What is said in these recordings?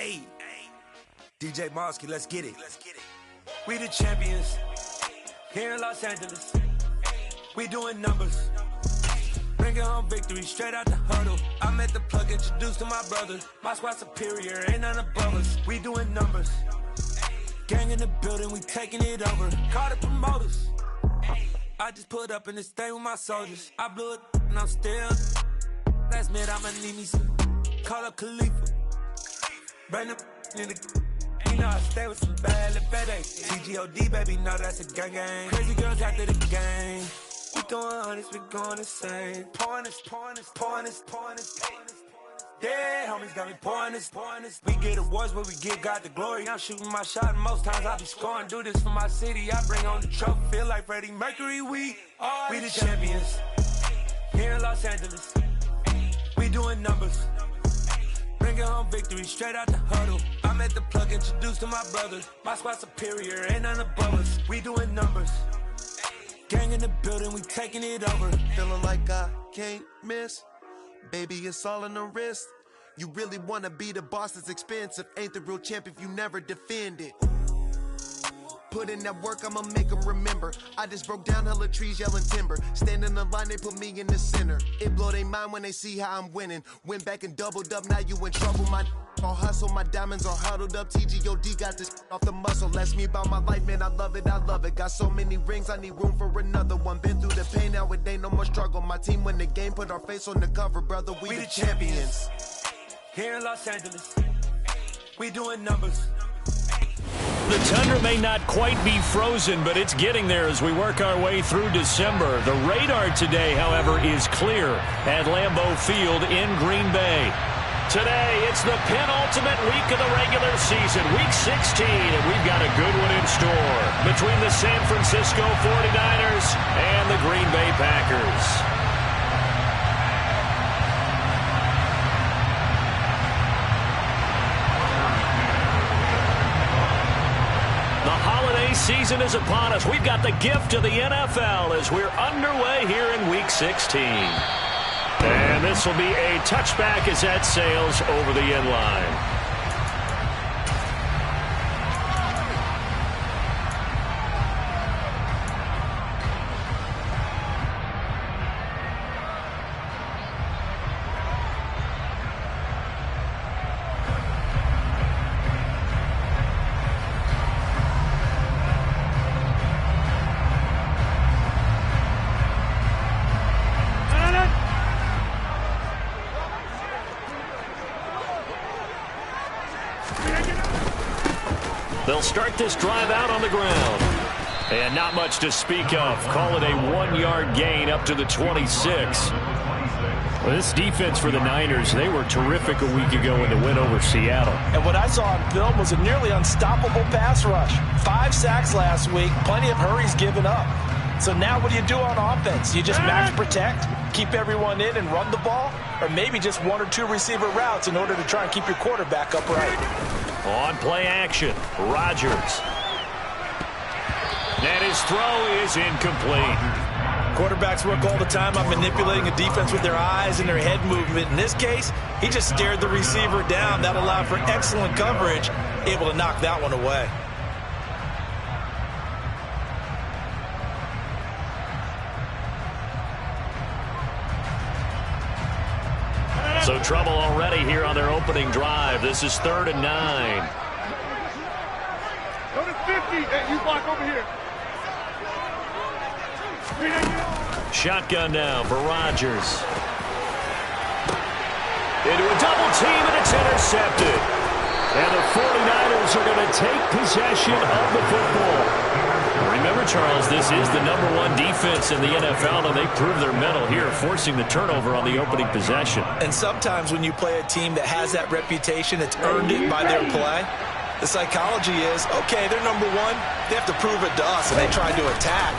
Hey, DJ Mosky, let's get it. We the champions here in Los Angeles. We doing numbers. Bringing home victory straight out the huddle. I'm at the plug, introduced to my brothers. My squad superior, ain't none above us. We doing numbers. Gang in the building, we taking it over. Call the promoters. I just put up in this thing with my soldiers. I blew it and I'm still. Last minute I'ma need me some. Call up Khalifa. Bring them in the. You know I stay with some bad little FedEx. TGOD, baby, know that's a gang gang. Crazy girls after the game. We going honest, we going insane. Pouring this. Yeah, homies got me pouring this. We get awards, but we give God the glory. I'm shooting my shot, and most times I be scoring. Do this for my city, I bring on the trophy. Feel like Freddie Mercury, we the champions. Here in Los Angeles, we doing numbers. Bringing home victory straight out the huddle. I'm at the plug, introduced to my brothers. My squad superior, ain't none above us. We doing numbers. Gang in the building, we taking it over. Feeling like I can't miss. Baby, it's all in the wrist. You really wanna be the boss, it's expensive. Ain't the real champ if you never defend it. Put in that work, I'ma make them remember. I just broke down hella trees, yelling timber. Stand in the line, they put me in the center. It blow their mind when they see how I'm winning. Went back and doubled up, now you in trouble. My all hustle, my diamonds are huddled up. TGOD got this off the muscle. Ask me about my life, man, I love it. Got so many rings, I need room for another one. Been through the pain, now it ain't no more struggle. My team win the game, put our face on the cover, brother. We the champions. Here in Los Angeles, we doing numbers. The tundra may not quite be frozen, but it's getting there as we work our way through December. The radar today, however, is clear at Lambeau Field in Green Bay. Today, it's the penultimate week of the regular season, week 16, and we've got a good one in store between the San Francisco 49ers and the Green Bay Packers. Season is upon us. We've got the gift of the NFL as we're underway here in Week 16. And this will be a touchback as that sails over the end line. They'll start this drive out on the ground. And not much to speak of. Call it a 1-yard gain up to the 26. Well, this defense for the Niners, they were terrific a week ago in the win over Seattle. And what I saw on film was a nearly unstoppable pass rush. 5 sacks last week, plenty of hurries given up. So now what do you do on offense? You just max protect, keep everyone in and run the ball? Or maybe just 1 or 2 receiver routes in order to try and keep your quarterback upright? On play action, Rodgers. And his throw is incomplete. Quarterbacks work all the time on manipulating a defense with their eyes and their head movement. In this case, he just stared the receiver down. That allowed for excellent coverage, able to knock that one away. So trouble already here on their opening drive. This is 3rd and 9. Go to 50. Hey, you block over here. Shotgun now for Rodgers. Into a double team, and it's intercepted. And the 49ers are going to take possession of the football. Remember, Charles, this is the #1 defense in the NFL, and they prove their mettle here, forcing the turnover on the opening possession. And sometimes when you play a team that has that reputation, it's earned it by their play. The psychology is, okay, they're #1. They have to prove it to us, and they tried to attack.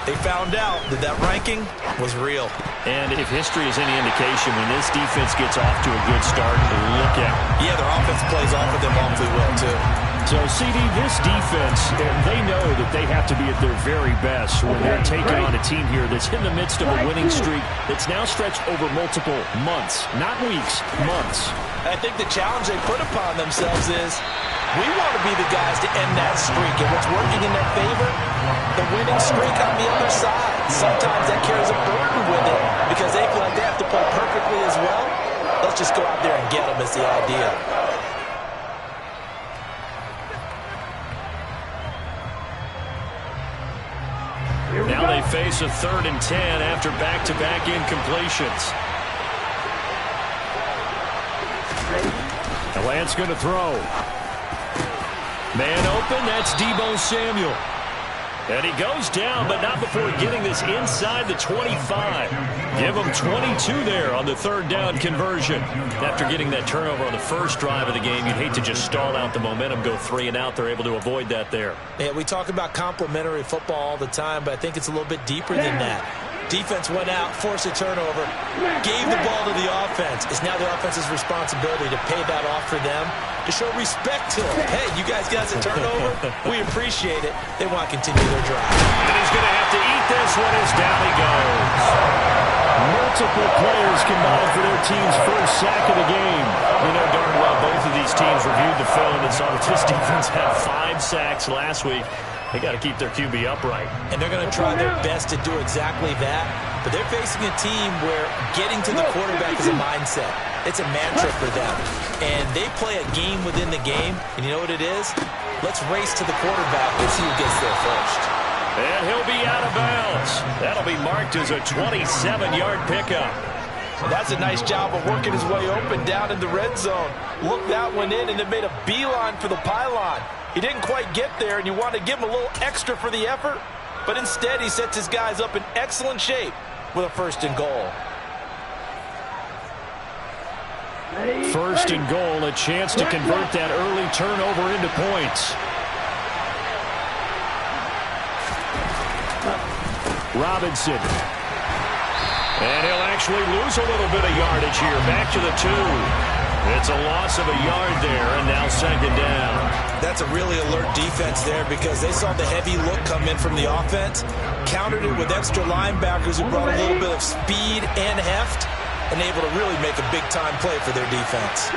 They found out that that ranking was real. And if history is any indication, when this defense gets off to a good start, look out. Yeah, their offense plays off of them awfully well, too. So, CD, this defense, they know that they have to be at their very best when they're taking on a team here that's in the midst of a winning streak that's now stretched over multiple months, not weeks, months. I think the challenge they put upon themselves is we want to be the guys to end that streak. And what's working in their favor? The winning streak on the other side. Sometimes that carries a burden with it because they feel like they have to play perfectly as well. Let's just go out there and get them is the idea. Now they face a 3rd and 10 after back-to-back incompletions. The Lance going to throw. Man open, that's Deebo Samuel. And he goes down, but not before getting this inside the 25. Give him 22 there on the 3rd down conversion. After getting that turnover on the first drive of the game, you'd hate to just stall out the momentum, go 3 and out. They're able to avoid that there. Yeah, we talk about complementary football all the time, but I think it's a little bit deeper than that. Defense went out, forced a turnover, gave the ball to the offense. It's now the offense's responsibility to pay that off for them, to show respect to them. Hey, you guys got a turnover? We appreciate it. They want to continue their drive. And he's going to have to eat this one as down he goes. Multiple players combined for their team's first sack of the game. You know darn well both of these teams reviewed the film and saw that this defense had 5 sacks last week. They got to keep their QB upright. And they're going to try their best to do exactly that. But they're facing a team where getting to the quarterback is a mindset. It's a mantra for them. And they play a game within the game. And you know what it is? Let's race to the quarterback. Let's see who gets there first. And he'll be out of bounds. That'll be marked as a 27-yard pickup. That's a nice job of working his way open down in the red zone. Looked that one in and then made a beeline for the pylon. He didn't quite get there, and you want to give him a little extra for the effort, but instead he sets his guys up in excellent shape with a 1st and goal. 1st and goal, a chance to convert that early turnover into points. Robinson. And he'll actually lose a little bit of yardage here. Back to the 2. It's a loss of a yard there, and now 2nd down. That's a really alert defense there because they saw the heavy look come in from the offense, countered it with extra linebackers who brought a little bit of speed and heft, and able to really make a big-time play for their defense.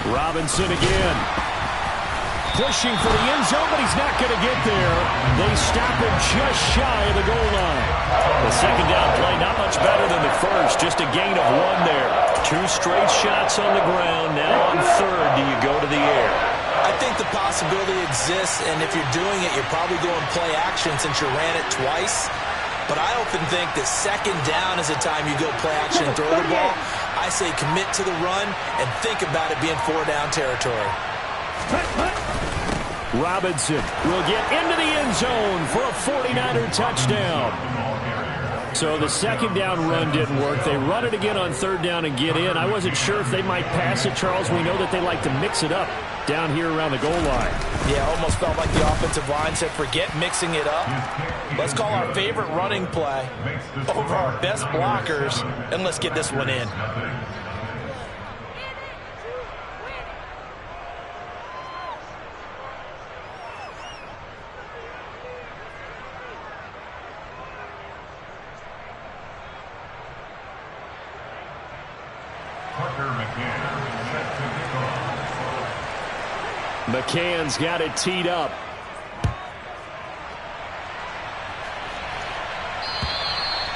Robinson again. Pushing for the end zone, but he's not going to get there. They stop him just shy of the goal line. The 2nd down play, not much better than the first. Just a gain of 1 there. 2 straight shots on the ground. Now on 3rd, do you go to the air? I think the possibility exists, and if you're doing it, you're probably going play action since you ran it twice. But I often think that 2nd down is the time you go play action and throw the ball. I say commit to the run and think about it being 4-down territory. Robinson will get into the end zone for a 49er touchdown. So the 2nd down run didn't work. They run it again on 3rd down and get in. I wasn't sure if they might pass it, Charles. We know that they like to mix it up down here around the goal line. Yeah, almost felt like the offensive line said, forget mixing it up. Let's call our favorite running play over our best blockers, and let's get this one in. McCann's got it teed up.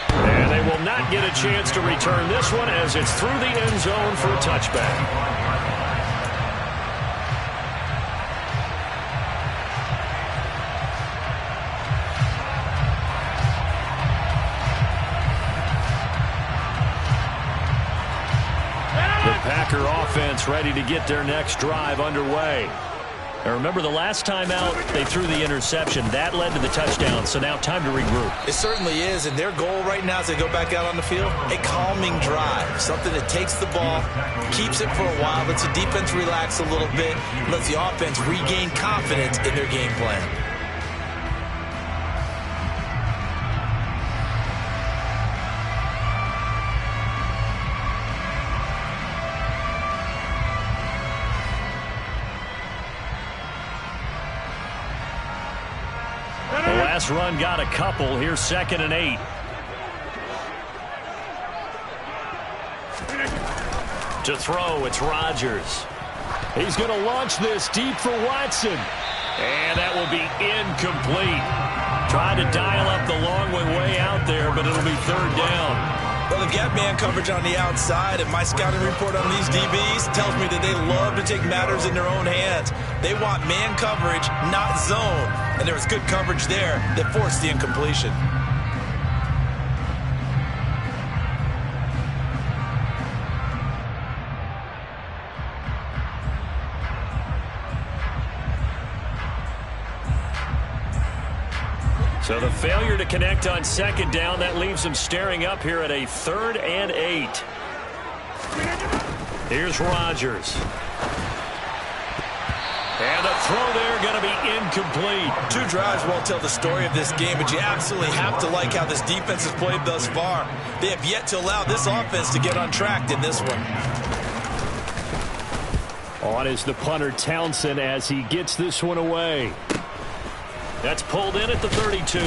And they will not get a chance to return this one as it's through the end zone for a touchback. Packer offense ready to get their next drive underway. And remember, the last time out, they threw the interception. That led to the touchdown, so now time to regroup. It certainly is, and their goal right now as they go back out on the field, a calming drive, something that takes the ball, keeps it for a while, lets the defense relax a little bit, lets the offense regain confidence in their game plan. Last run got a couple. Here's 2nd and 8. To throw, it's Rodgers. He's going to launch this deep for Watson. And that will be incomplete. Tried to dial up the long way out there, but it'll be third down. Well, they've got man coverage on the outside, and my scouting report on these DBs tells me that they love to take matters in their own hands. They want man coverage, not zone. And there was good coverage there that forced the incompletion. So the failure to connect on second down, that leaves them staring up here at a 3rd and 8. Here's Rodgers. And the throw there going to be incomplete. 2 drives won't tell the story of this game, but you absolutely have to like how this defense has played thus far. They have yet to allow this offense to get on track in this one. On is the punter Townsend as he gets this one away. That's pulled in at the 32.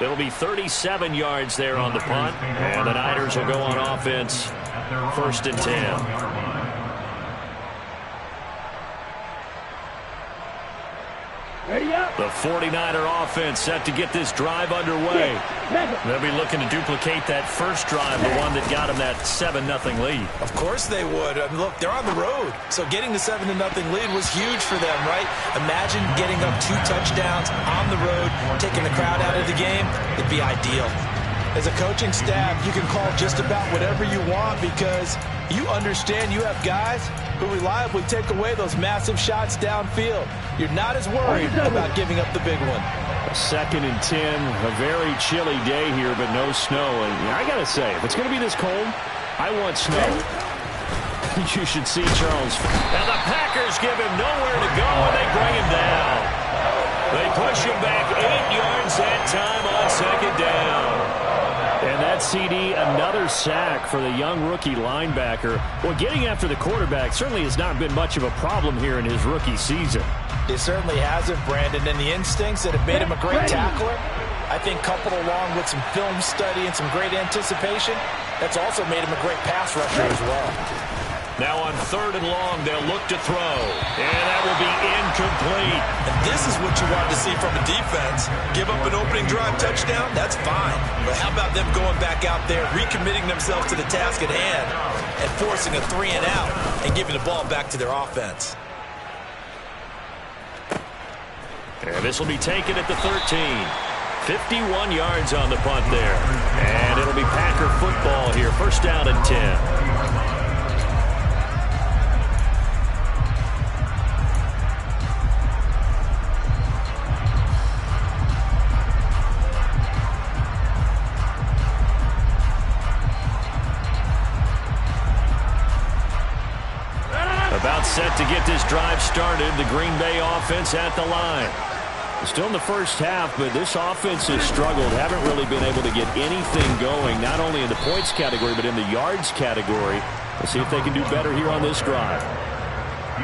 It'll be 37 yards there on the punt. And the Niners will go on offense. 1st and 10. The 49er offense set to get this drive underway. They'll be looking to duplicate that first drive, the one that got them that 7-0 lead. Of course they would. I mean, look, they're on the road. So getting the 7-0 lead was huge for them, right? Imagine getting up 2 touchdowns on the road, taking the crowd out of the game. It'd be ideal. As a coaching staff, you can call just about whatever you want because you understand you have guys who reliably take away those massive shots downfield. You're not as worried about giving up the big one. 2nd and 10, a very chilly day here, but no snow. And I got to say, if it's going to be this cold, I want snow. You should see Charles. And the Packers give him nowhere to go, and they bring him down. They push him back 8 yards that time on 2nd down. And that CD, another sack for the young rookie linebacker. Well, getting after the quarterback certainly has not been much of a problem here in his rookie season. It certainly hasn't, Brandon, and the instincts that have made him a great tackler, I think coupled along with some film study and some great anticipation, that's also made him a great pass rusher as well. Now on 3rd and long, they'll look to throw. And that will be incomplete. And this is what you want to see from a defense. Give up an opening drive touchdown, that's fine. But how about them going back out there, recommitting themselves to the task at hand, and forcing a 3 and out, and giving the ball back to their offense. And this will be taken at the 13. 51 yards on the punt there. And it'll be Packer football here. 1st down and 10. About set to get this drive started. The Green Bay offense at the line. Still in the first half, but this offense has struggled. Haven't really been able to get anything going, not only in the points category, but in the yards category. We'll see if they can do better here on this drive.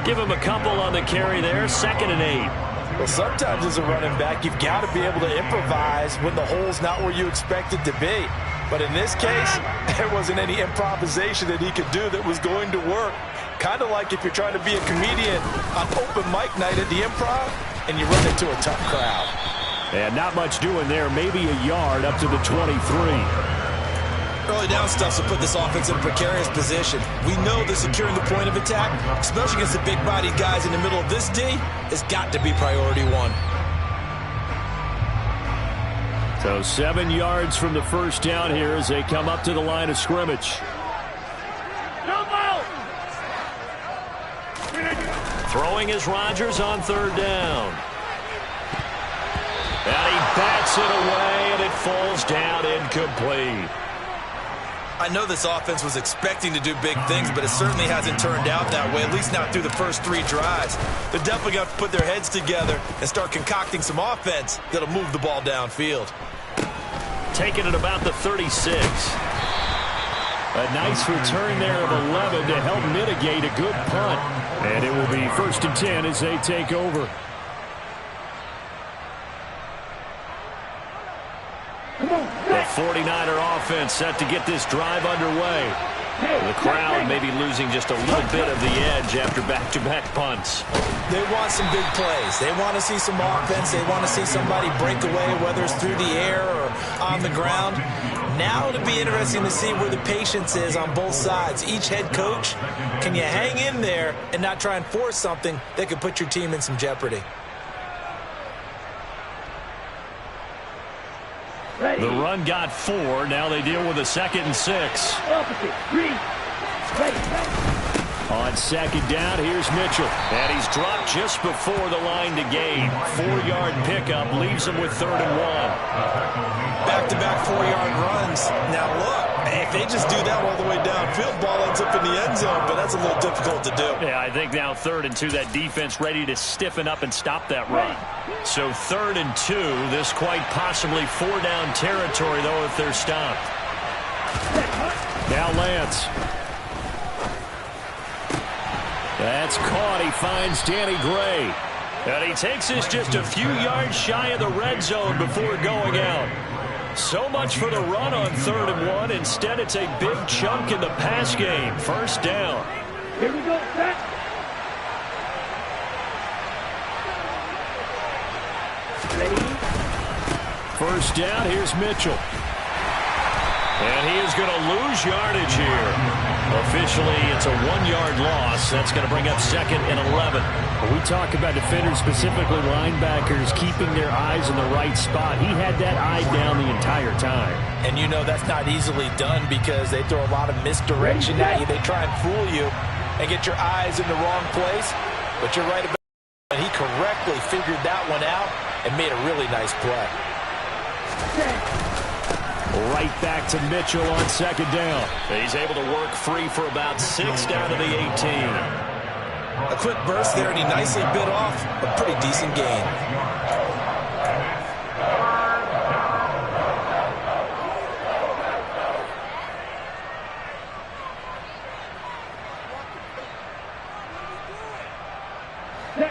Give them a couple on the carry there. 2nd and 8. Well, sometimes as a running back, you've got to be able to improvise when the hole's not where you expect it to be. But in this case, there wasn't any improvisation that he could do that was going to work. Kind of like if you're trying to be a comedian on open mic night at the Improv and you run into a tough crowd. And not much doing there. Maybe a yard up to the 23. Early down stuff will put this offense in a precarious position. We know that securing the point of attack, especially against the big-bodied guys in the middle of this D, has got to be priority 1. So 7 yards from the first down here as they come up to the line of scrimmage. Throwing is Rodgers on 3rd down. And he bats it away, and it falls down incomplete. I know this offense was expecting to do big things, but it certainly hasn't turned out that way, at least not through the first 3 drives. They're definitely going to have to put their heads together and start concocting some offense that'll move the ball downfield. Taken at about the 36. A nice return there of 11 to help mitigate a good punt. And it will be 1st and 10 as they take over. The 49er offense set to get this drive underway. The crowd may be losing just a little bit of the edge after back-to-back punts. They want some big plays. They want to see some offense. They want to see somebody break away, whether it's through the air or on the ground. Now it'll be interesting to see where the patience is on both sides. Each head coach, can you hang in there and not try and force something that could put your team in some jeopardy? The run got 4. Now they deal with a 2nd and 6. On 2nd down, here's Mitchell. And he's dropped just before the line to gain. 4-yard pickup leaves him with 3rd and 1. Back-to-back 4-yard runs. Now look, if they just do that all the way downfield, ball ends up in the end zone, but that's a little difficult to do. Yeah, I think now 3rd and 2, that defense ready to stiffen up and stop that run. So 3rd and 2, this quite possibly 4-down territory, though, if they're stopped. Now Lance. That's caught. He finds Danny Gray. And he takes this just a few yards shy of the red zone before going out. So much for the run on 3rd and 1. Instead, it's a big chunk in the pass game. 1st down. Here we go, set. Ready? 1st down, here's Mitchell. And he is going to lose yardage here. Officially, it's a 1-yard loss. That's going to bring up 2nd and 11. When we talk about defenders, specifically linebackers, keeping their eyes in the right spot, he had that eye down the entire time. And you know that's not easily done because they throw a lot of misdirection at you. They try and fool you and get your eyes in the wrong place. But you're right about it. He correctly figured that one out and made a really nice play. Right back to Mitchell on 2nd down. He's able to work free for about 6 down to the 18. A quick burst there, and he nicely bit off a pretty decent gain.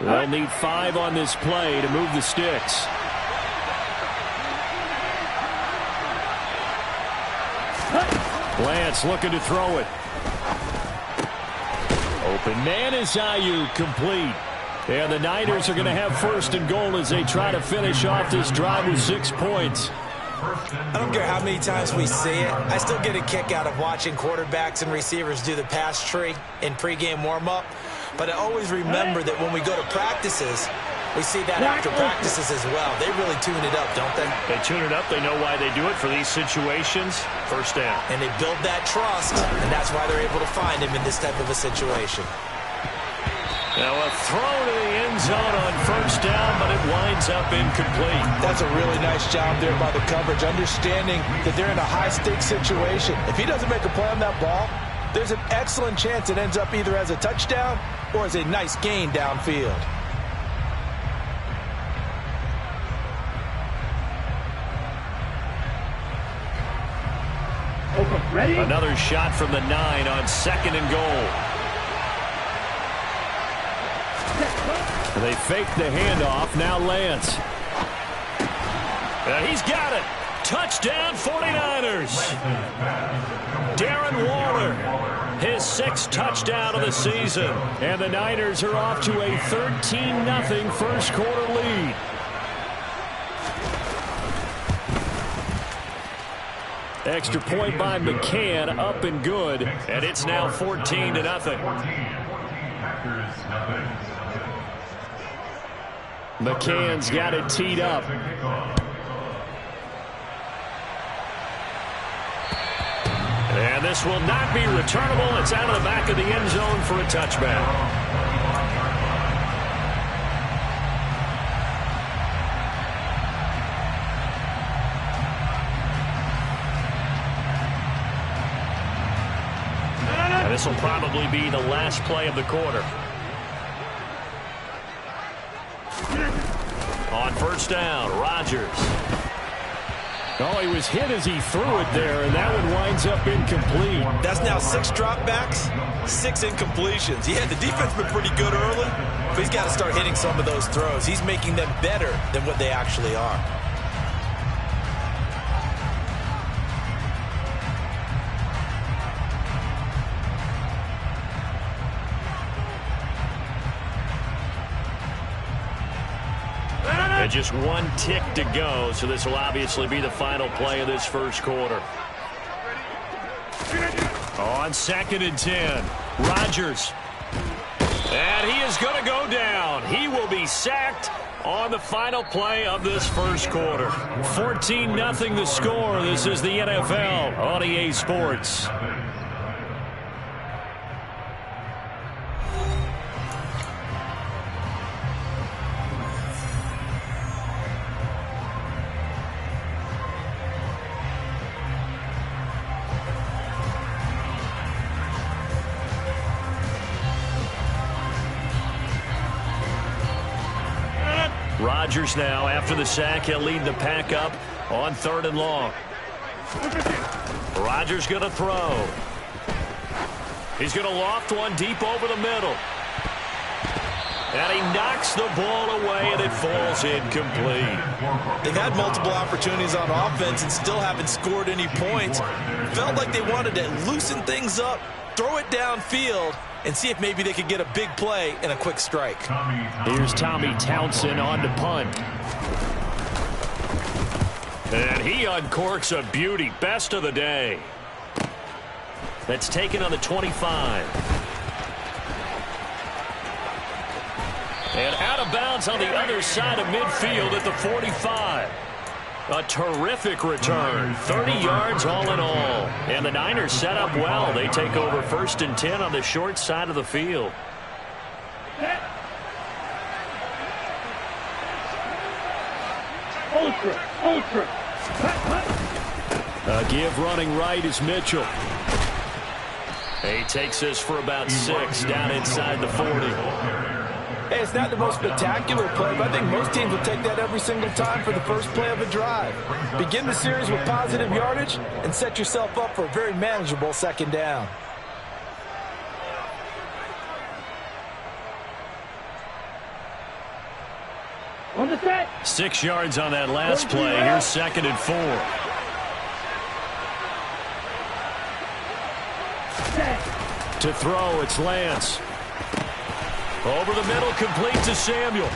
They'll need 5 on this play to move the sticks. Lance looking to throw it. Open man is Ayuk, complete. And the Niners are going to have 1st and goal as they try to finish off this drive with 6 points. I don't care how many times we see it. I still get a kick out of watching quarterbacks and receivers do the pass tree in pregame warm-up. But I always remember that when we go to practices, we see that after practices as well. They really tune it up, don't they? They tune it up. They know why they do it for these situations. 1st down. And they build that trust, and that's why they're able to find him in this type of a situation. Now a throw to the end zone on 1st down, but it winds up incomplete. That's a really nice job there by the coverage, understanding that they're in a high-stakes situation. If he doesn't make a play on that ball, there's an excellent chance it ends up either as a touchdown or as a nice gain downfield. Ready? Another shot from the 9 on 2nd and goal. They fake the handoff. Now Lance. And he's got it. Touchdown 49ers. Darren Waller, his 6th touchdown of the season. And the Niners are off to a 13-0 first quarter lead. Extra point by McCann, up and good. And it's now 14-0. McCann's got it teed up. And this will not be returnable. It's out of the back of the end zone for a touchback. This will probably be the last play of the quarter. On 1st down, Rodgers. Oh, he was hit as he threw it there, and that one winds up incomplete. That's now 6 dropbacks, 6 incompletions. Yeah, the defense has been pretty good early, but he's got to start hitting some of those throws. He's making them better than what they actually are. And just one tick to go, so this will obviously be the final play of this first quarter. On 2nd and 10, Rodgers. And he is going to go down. He will be sacked on the final play of this first quarter. 14-0 the score. This is the NFL on EA Sports. Rodgers now, after the sack, he'll lead the pack up on 3rd and long. Rodgers going to throw. He's going to loft one deep over the middle. And he knocks the ball away, and it falls incomplete. They've had multiple opportunities on offense and still haven't scored any points. Felt like they wanted to loosen things up, throw it downfield, and see if maybe they could get a big play and a quick strike. Here's Tommy Townsend on to punt. And he uncorks a beauty. Best of the day. That's taken on the 25. And out of bounds on the other side of midfield at the 45. A terrific return. 30 yards all in all. And the Niners set up well. They take over 1st and 10 on the short side of the field. Ultra. A give running right is Mitchell. He takes this for about 6 down inside the 40. Hey, it's not the most spectacular play, but I think most teams will take that every single time for the first play of a drive. Begin the series with positive yardage and set yourself up for a very manageable 2nd down. On the set. 6 yards on that last play. Here's 2nd and 4. To throw, it's Lance. Over the middle, complete to Samuel.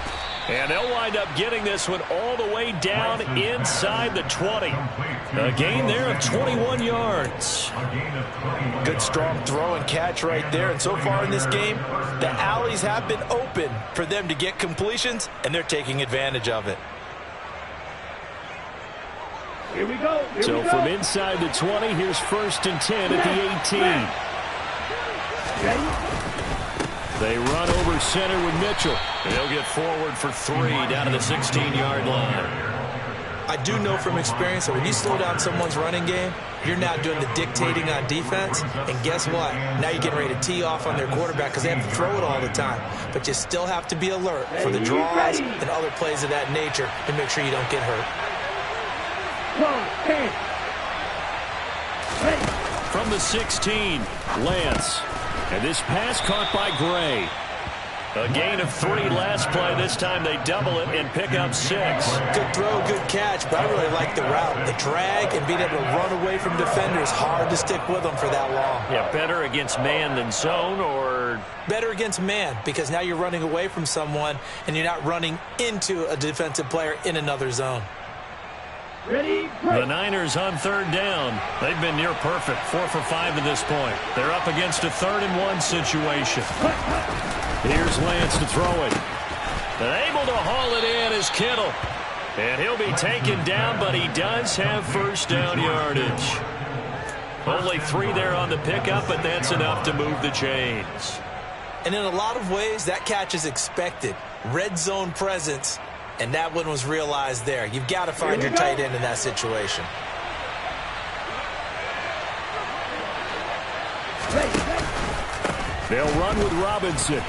And they'll wind up getting this one all the way down inside the 20. A gain there of 21 yards. Good strong throw and catch right there. And so far in this game, the alleys have been open for them to get completions, and they're taking advantage of it. Here we go. So from inside the 20, here's 1st and 10 at the 18. Ready? They run over center with Mitchell. They'll get forward for 3 down to the 16-yard line. I do know from experience that when you slow down someone's running game, you're now doing the dictating on defense. And guess what? Now you're getting ready to tee off on their quarterback because they have to throw it all the time. But you still have to be alert for the draws and other plays of that nature to make sure you don't get hurt. From the 16, Lance. And this pass caught by Gray. A gain of 3 last play. This time they double it and pick up 6. Good throw, good catch, but I really like the route. The drag and being able to run away from defenders, hard to stick with them for that long. Yeah, better against man than zone, or? Better against man, because now you're running away from someone and you're not running into a defensive player in another zone. Ready, the Niners on 3rd down. They've been near perfect, 4 for 5 to this point. They're up against a 3rd and 1 situation. Here's Lance to throw it. And able to haul it in is Kittle. And he'll be taken down, but he does have 1st down yardage. Only 3 there on the pickup, but that's enough to move the chains. And in a lot of ways, that catch is expected. Red zone presence. And that one was realized there. You've got to find your tight end in that situation. They'll run with Robinson.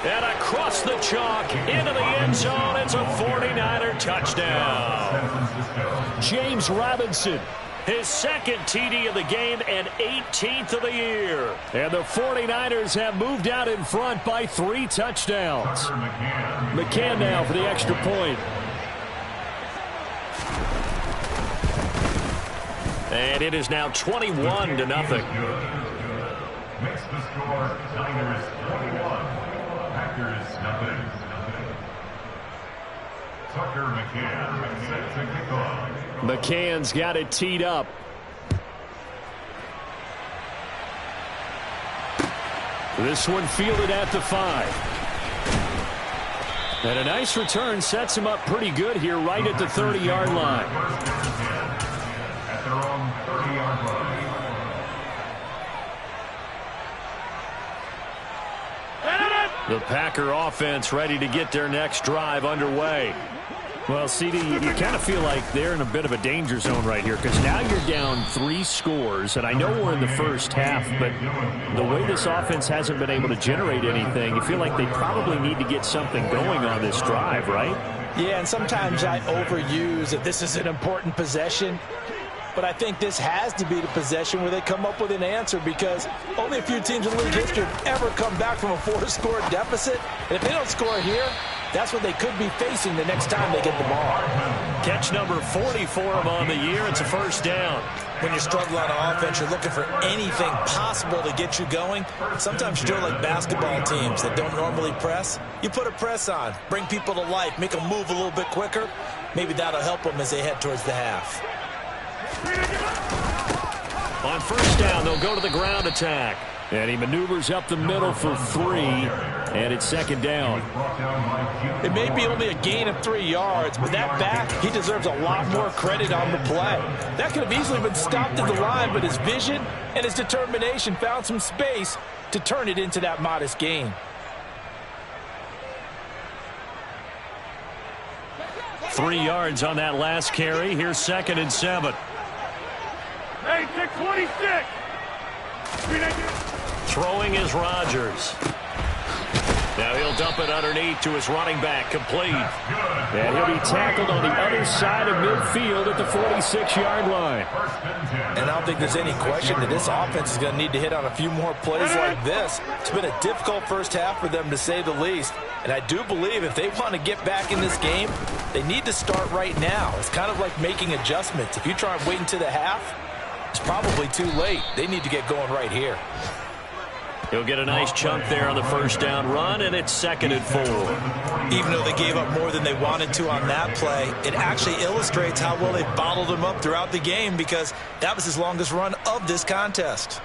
And across the chalk, into the end zone. It's a 49er touchdown. James Robinson, his 2nd TD of the game and 18th of the year. And the 49ers have moved out in front by 3 touchdowns. McCann now for the extra point. And it is now 21-0. Makes the score Niners 21, Packers nothing. McCann's got it teed up. This one fielded at the 5. And a nice return sets him up pretty good here right at the 30-yard line. At their own 30-yard line. The Packer offense ready to get their next drive underway. Well, CD, you kind of feel like they're in a bit of a danger zone right here because now you're down 3 scores, and I know we're in the first half, but the way this offense hasn't been able to generate anything, you feel like they probably need to get something going on this drive, right? Yeah, and sometimes I overuse that this is an important possession, but I think this has to be the possession where they come up with an answer because only a few teams in league history have ever come back from a 4-score deficit, and if they don't score here, that's what they could be facing the next time they get the ball. Catch number 40 for him on the year. It's a first down. When you struggle on offense, you're looking for anything possible to get you going. Sometimes you do it like basketball teams that don't normally press. You put a press on, bring people to life, make them move a little bit quicker. Maybe that'll help them as they head towards the half. On first down, they'll go to the ground attack. And he maneuvers up the middle for 3, and it's second down. It may be only a gain of 3 yards, but that back, he deserves a lot more credit on the play. That could have easily been stopped at the line, but his vision and his determination found some space to turn it into that modest gain. Three yards on that last carry. Here's 2nd and 7. Hey, 626. Throwing is Rodgers. Now he'll dump it underneath to his running back, complete. And he'll be tackled on the other side of midfield at the 46-yard line. And I don't think there's any question that this offense is going to need to hit on a few more plays like this. It's been a difficult first half for them, to say the least. And I do believe if they want to get back in this game, they need to start right now. It's kind of like making adjustments. If you try and wait until the half, it's probably too late. They need to get going right here. He'll get a nice chunk there on the first down run, and it's 2nd and 4. Even though they gave up more than they wanted to on that play, it actually illustrates how well they bottled them up throughout the game because that was his longest run of this contest.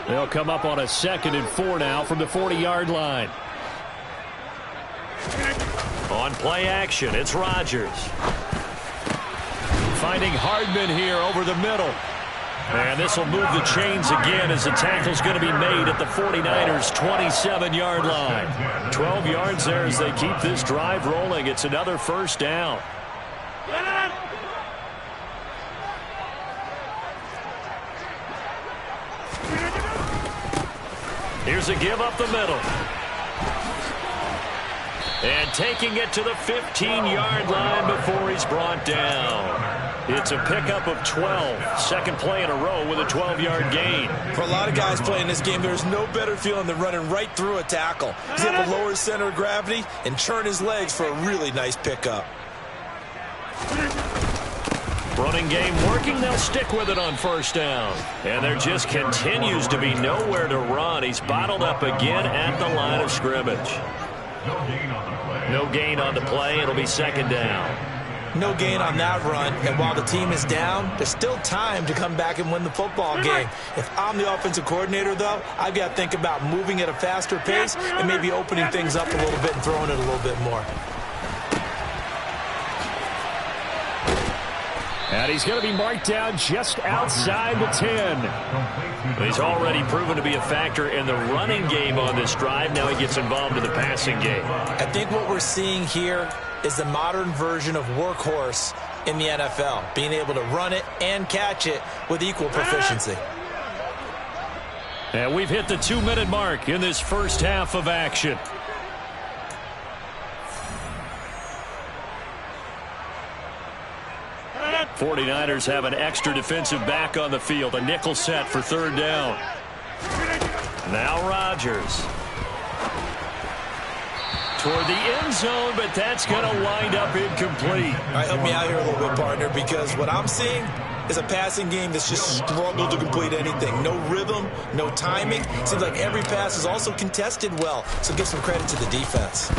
They'll come up on a 2nd and 4 now from the 40-yard line. On play action, it's Rodgers. Finding Hardman here over the middle. And this will move the chains again as the tackle's going to be made at the 49ers' 27-yard line. 12 yards there as they keep this drive rolling. It's another first down. Here's a give up the middle. And taking it to the 15-yard line before he's brought down. It's a pickup of 12. Second play in a row with a 12-yard gain. For a lot of guys playing this game, there's no better feeling than running right through a tackle. He's able to lower his center of gravity and churn his legs for a really nice pickup. Running game working. They'll stick with it on first down. And there just continues to be nowhere to run. He's bottled up again at the line of scrimmage. No gain on the play. It'll be second down. No gain on that run, and while the team is down, there's still time to come back and win the football game. If I'm the offensive coordinator, though, I've got to think about moving at a faster pace and maybe opening things up a little bit and throwing it a little bit more. And he's going to be marked down just outside the 10. He's already proven to be a factor in the running game on this drive. Now he gets involved in the passing game. I think what we're seeing here is the modern version of workhorse in the NFL, being able to run it and catch it with equal proficiency. And we've hit the 2-minute mark in this first half of action. The 49ers have an extra defensive back on the field, a nickel set for third down. Now Rodgers. Toward the end zone, but that's going to wind up incomplete. All right, help me out here a little bit, partner, because what I'm seeing is a passing game that's just struggled to complete anything. No rhythm, no timing. Seems like every pass is also contested well, so give some credit to the defense.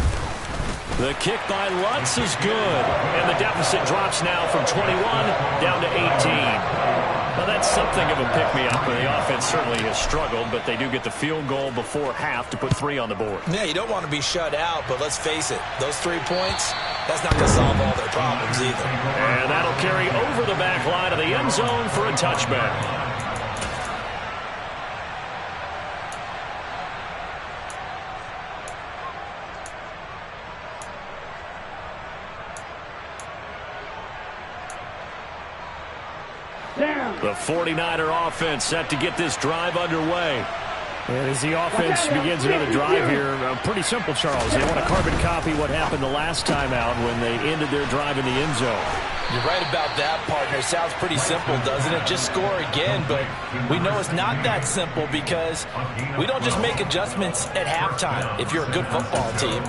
The kick by Lutz is good, and the deficit drops now from 21 down to 18. Well, that's something of a pick-me-up. The offense certainly has struggled, but they do get the field goal before half to put 3 on the board. Yeah, you don't want to be shut out, but let's face it, those 3 points, that's not going to solve all their problems either. And that'll carry over the back line of the end zone for a touchback. The 49er offense set to get this drive underway. And as the offense begins another drive here, pretty simple, Charles. They want to carbon copy what happened the last time out when they ended their drive in the end zone. You're right about that, partner. Sounds pretty simple, doesn't it? Just score again, but we know it's not that simple because we don't just make adjustments at halftime if you're a good football team.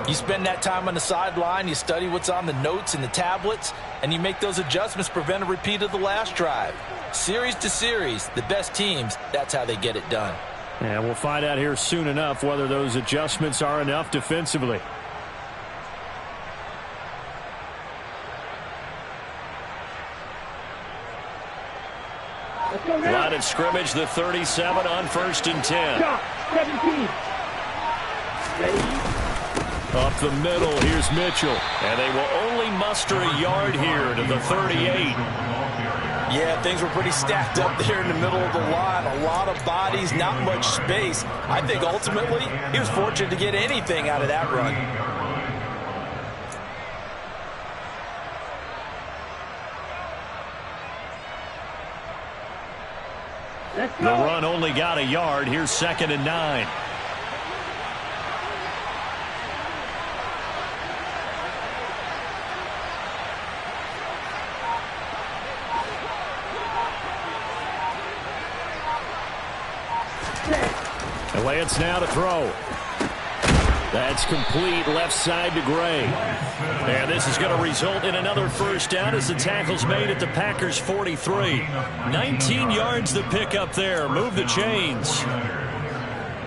You spend that time on the sideline, you study what's on the notes and the tablets, and you make those adjustments, prevent a repeat of the last drive. Series to series, the best teams, that's how they get it done. And we'll find out here soon enough whether those adjustments are enough defensively. Line of scrimmage, the 37 on 1st and 10. 17. Up the middle, here's Mitchell. And they will only muster a yard here to the 38. Yeah, things were pretty stacked up there in the middle of the line. A lot of bodies, not much space. I think ultimately he was fortunate to get anything out of that run. The run only got a yard. Here's 2nd and 9. Lance now to throw. That's complete, left side to Gray. And this is going to result in another first down as the tackle's made at the Packers' 43. 19 yards the pickup there. Move the chains.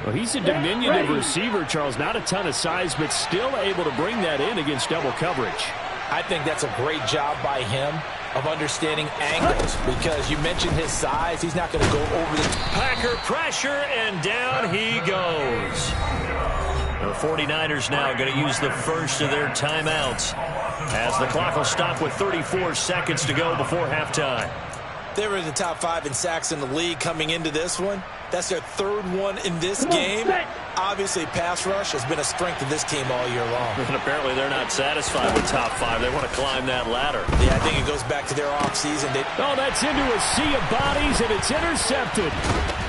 Well, he's a diminutive receiver, Charles. Not a ton of size, but still able to bring that in against double coverage. I think that's a great job by him of understanding angles, because you mentioned his size. He's not going to go over the Packer pressure, and down he goes. The 49ers now going to use the first of their timeouts as the clock will stop with 34 seconds to go before halftime. They were in the top 5 in sacks in the league coming into this one. That's their 3rd one in this game. Obviously, pass rush has been a strength of this team all year long. And apparently they're not satisfied with top 5. They want to climb that ladder. Yeah, I think it goes back to their offseason. Oh, that's into a sea of bodies, and it's intercepted.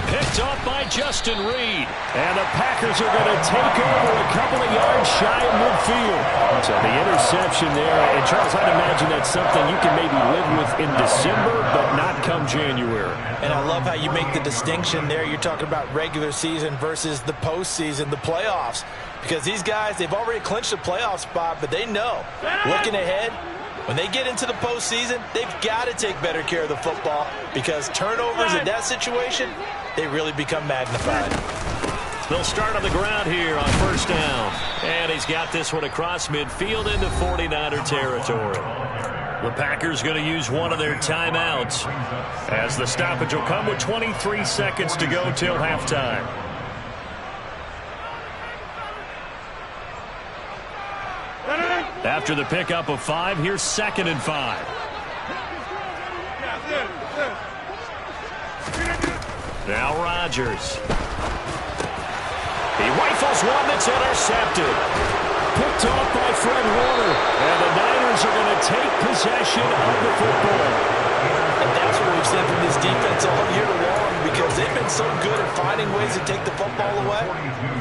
Picked off by Justin Reed. And the Packers are going to take over a couple of yards shy of midfield. So the interception there, and Charles, I'd imagine that's something you can maybe live with in December, but not come January. And I love how you make the distinction there. You're talking about regular season versus the postseason, the playoffs. Because these guys, they've already clinched a playoff spot, but they know, looking ahead, when they get into the postseason, they've got to take better care of the football, because turnovers in that situation, they really become magnified. They'll start on the ground here on first down. And he's got this one across midfield into 49er territory. The Packers going to use one of their timeouts as the stoppage will come with 23 seconds to go till halftime. After the pickup of 5, here's 2nd and 5. Now Rodgers. He rifles one that's intercepted. Picked off by Fred Warner. And the Niners are going to take possession of the football. And that's what we've seen from this defense all year long, because they've been so good at finding ways to take the football away.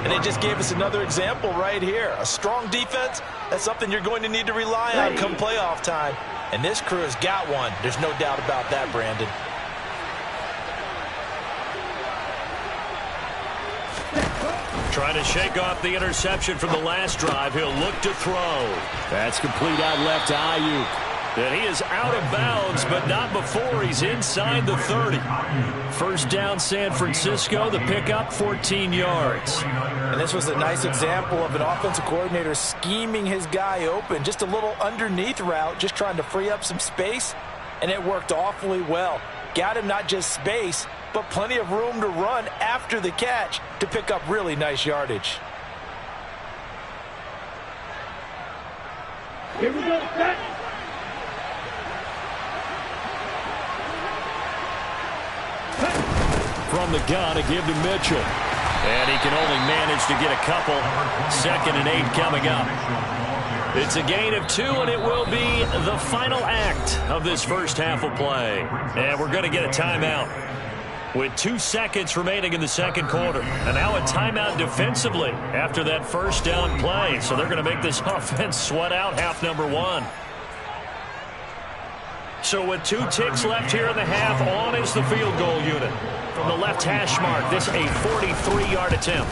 And they just gave us another example right here. A strong defense, that's something you're going to need to rely on come playoff time. And this crew has got one. There's no doubt about that, Brandon. Trying to shake off the interception from the last drive. He'll look to throw. That's complete out left to Ayuk. And he is out of bounds, but not before he's inside the 30. First down, San Francisco. The pickup, 14 yards. And this was a nice example of an offensive coordinator scheming his guy open. Just a little underneath route, just trying to free up some space, and it worked awfully well. Got him not just space, but plenty of room to run after the catch to pick up really nice yardage. Here we go, set. From the gun, a give to Mitchell. And he can only manage to get a couple. 2nd and 8 coming up. It's a gain of 2, and it will be the final act of this first half of play. And we're going to get a timeout with 2 seconds remaining in the second quarter. And now a timeout defensively after that first down play. So they're going to make this offense sweat out half number 1. So with 2 ticks left here in the half, on is the field goal unit. From the left hash mark, this a 43-yard attempt.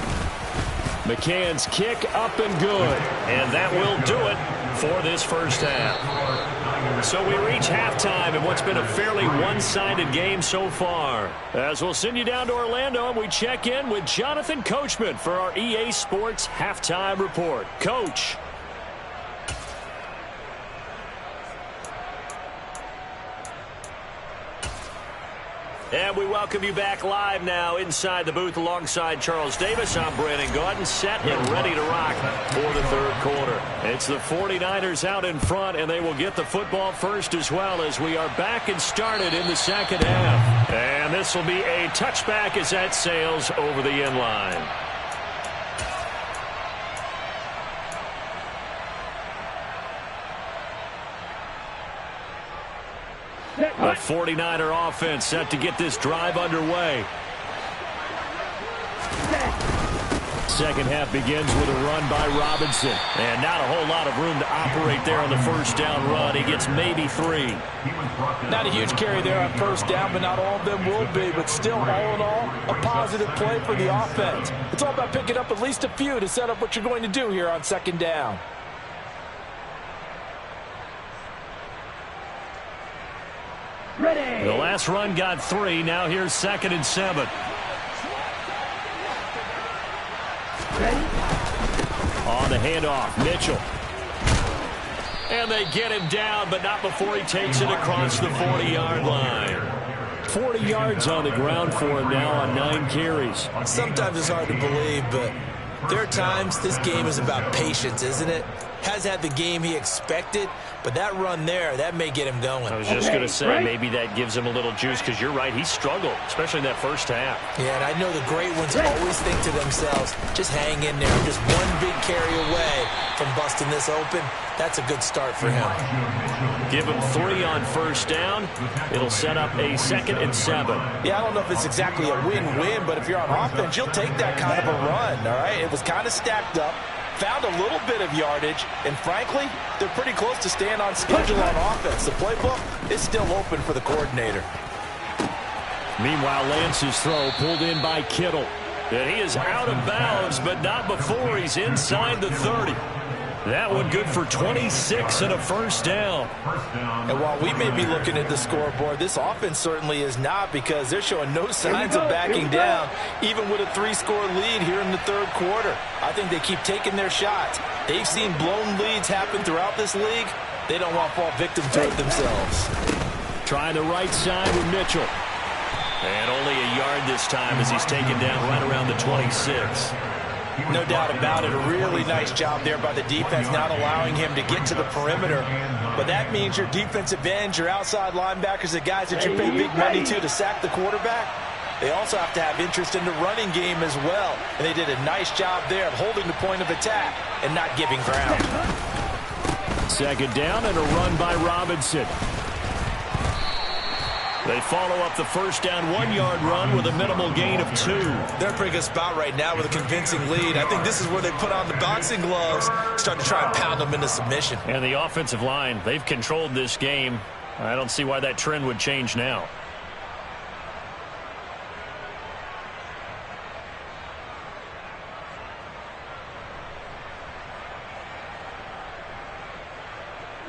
McCann's kick up and good. And that will do it for this first half. So we reach halftime in what's been a fairly one-sided game so far. As we'll send you down to Orlando, and we check in with Jonathan Coachman for our EA Sports Halftime Report. Coach. And we welcome you back live now inside the booth alongside Charles Davis. I'm Brandon Gaudin, set and ready to rock for the third quarter. It's the 49ers out in front, and they will get the football first as well as we are back and started in the second half. And this will be a touchback as that sails over the end line. A 49er offense set to get this drive underway. Second half begins with a run by Robinson. And not a whole lot of room to operate there on the first down run. He gets maybe 3. Not a huge carry there on first down, but not all of them will be. But still, all in all, a positive play for the offense. It's all about picking up at least a few to set up what you're going to do here on second down. Ready. The last run got 3. Now here's 2nd and 7. Ready. On the handoff, Mitchell. And they get him down, but not before he takes it across the 40-yard line. 40 yards on the ground for him now on 9 carries. Sometimes it's hard to believe, but there are times this game is about patience, isn't it? Has had the game he expected, but that run there, that may get him going. I was just going to say, maybe that gives him a little juice, because you're right, he struggled, especially in that first half. Yeah, and I know the great ones always think to themselves, just hang in there. Just one big carry away from busting this open. That's a good start for him. Give him 3 on first down. It'll set up a 2nd and 7. Yeah, I don't know if it's exactly a win-win, but if you're on offense, you'll take that kind of a run, all right? It was kind of stacked up. Found a little bit of yardage, and frankly, they're pretty close to staying on schedule on offense. The playbook is still open for the coordinator. Meanwhile, Lance's throw pulled in by Kittle. And he is out of bounds, but not before he's inside the 30. That one good for 26 and a first down. And while we may be looking at the scoreboard, this offense certainly is not, because they're showing no signs of backing down, even with a 3-score lead here in the third quarter. I think they keep taking their shots. They've seen blown leads happen throughout this league. They don't want to fall victim to it themselves. Trying the right side with Mitchell. And only a yard this time as he's taken down right around the 26. No doubt about it. A really nice job there by the defense, not allowing him to get to the perimeter. But that means your defensive ends, your outside linebackers, the guys that you pay big money to sack the quarterback, they also have to have interest in the running game as well. And they did a nice job there of holding the point of attack and not giving ground. Second down and a run by Robinson. They follow up the first down 1-yard run with a minimal gain of 2. They're in a pretty good spot right now with a convincing lead. I think this is where they put on the boxing gloves, start to try and pound them into submission. And the offensive line, they've controlled this game. I don't see why that trend would change now.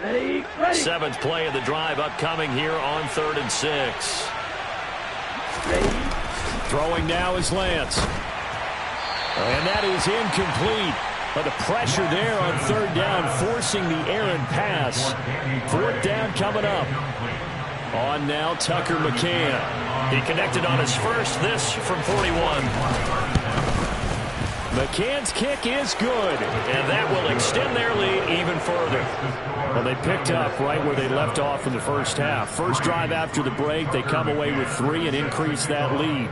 Ready. 7 7th play of the drive upcoming here on 3rd and 6. Throwing now is Lance. And that is incomplete. But the pressure there on 3rd down, forcing the errant pass. 4th down coming up. On now, Tucker McCann. He connected on his first, this from 41. McCann's kick is good. And that will extend their lead even further. Well, they picked up right where they left off in the first half. First drive after the break, they come away with 3 and increase that lead.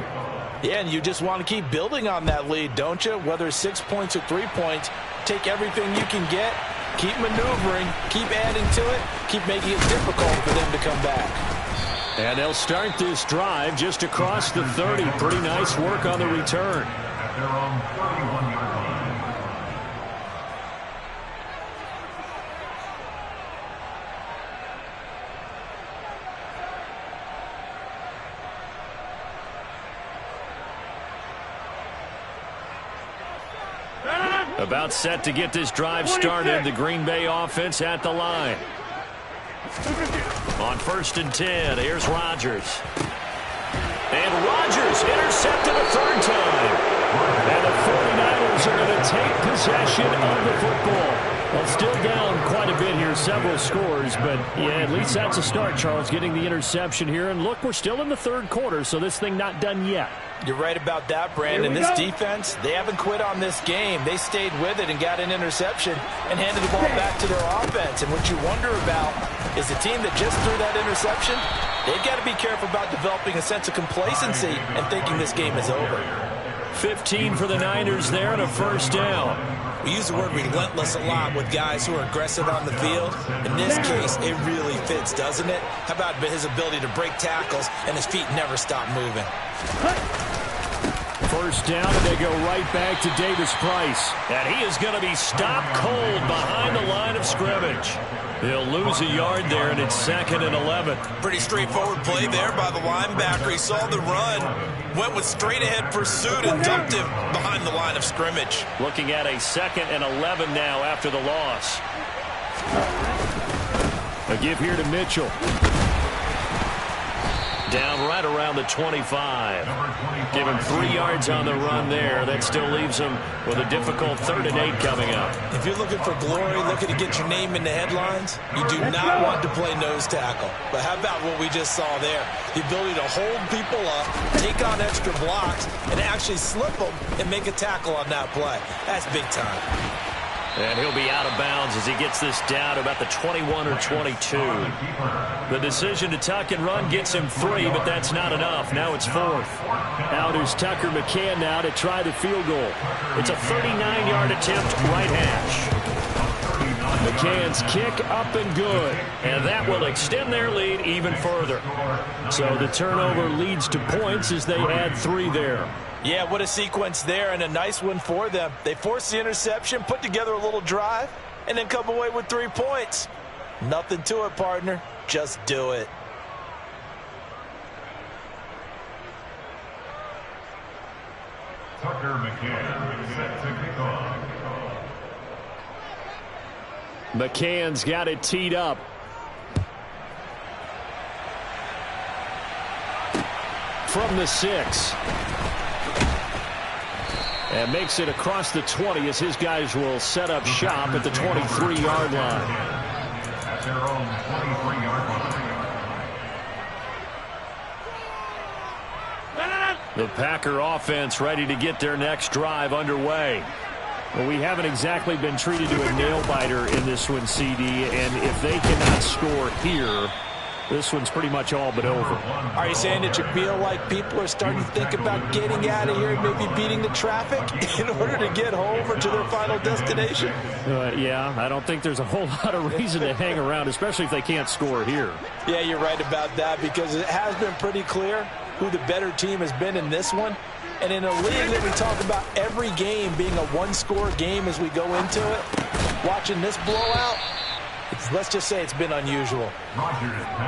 Yeah, and you just want to keep building on that lead, don't you? Whether it's 6 points or 3 points, take everything you can get, keep maneuvering, keep adding to it, keep making it difficult for them to come back. And they'll start this drive just across the 30. Pretty nice work on the return. At their own 31-yard line. About set to get this drive started. The Green Bay offense at the line. On 1st and 10, here's Rodgers. And Rodgers intercepted a 3rd time. And the 49ers are going to take possession of the football. Well, still down quite a bit here, several scores, but yeah, at least that's a start, Charles, getting the interception here. And look, we're still in the 3rd quarter, so this thing not done yet. You're right about that, Brandon. This defense, they haven't quit on this game. They stayed with it and got an interception and handed the ball back to their offense. And what you wonder about is the team that just threw that interception, they've got to be careful about developing a sense of complacency and thinking this game is over. 15 for the Niners there and a 1st down. We use the word relentless a lot with guys who are aggressive on the field. In this case, it really fits, doesn't it? How about his ability to break tackles and his feet never stop moving? 1st down, and they go right back to Davis Price. And he is going to be stopped cold behind the line of scrimmage. He'll lose a yard there, and it's 2nd and 11. Pretty straightforward play there by the linebacker. He saw the run, went with straight-ahead pursuit, and dumped him behind the line of scrimmage. Looking at a 2nd and 11 now after the loss. A give here to Mitchell. Down right around the 25. Give him 3 yards on the run there. That still leaves him with a difficult 3rd and 8 coming up. If you're looking for glory, looking to get your name in the headlines, you do not want to play nose tackle. But how about what we just saw there? The ability to hold people up, take on extra blocks, and actually slip them and make a tackle on that play. That's big time. And he'll be out of bounds as he gets this down to about the 21 or 22. The decision to tuck and run gets him 3, but that's not enough. Now it's 4th. Out is Tucker McCann now to try the field goal. It's a 39-yard attempt, right hash. McCann's kick up and good. And that will extend their lead even further. So the turnover leads to points as they add 3 there. Yeah, what a sequence there, and a nice one for them. They forced the interception, put together a little drive, and then come away with 3 points. Nothing to it, partner. Just do it. Tucker McCann set to kick off. McCann's got it teed up. From the 6. And makes it across the 20 as his guys will set up shop at the 23-yard line. At their own 23-yard line. The Packer offense ready to get their next drive underway. Well, we haven't exactly been treated to a nail-biter in this one, CD, and if they cannot score here, this one's pretty much all but over. Are you saying that you feel like people are starting to think about getting out of here and maybe beating the traffic in order to get home or to their final destination? Yeah, I don't think there's a whole lot of reason to hang around, especially if they can't score here. Yeah, you're right about that, because it has been pretty clear who the better team has been in this one. And in a league that we talk about every game being a one-score game as we go into it, watching this blowout, let's just say it's been unusual.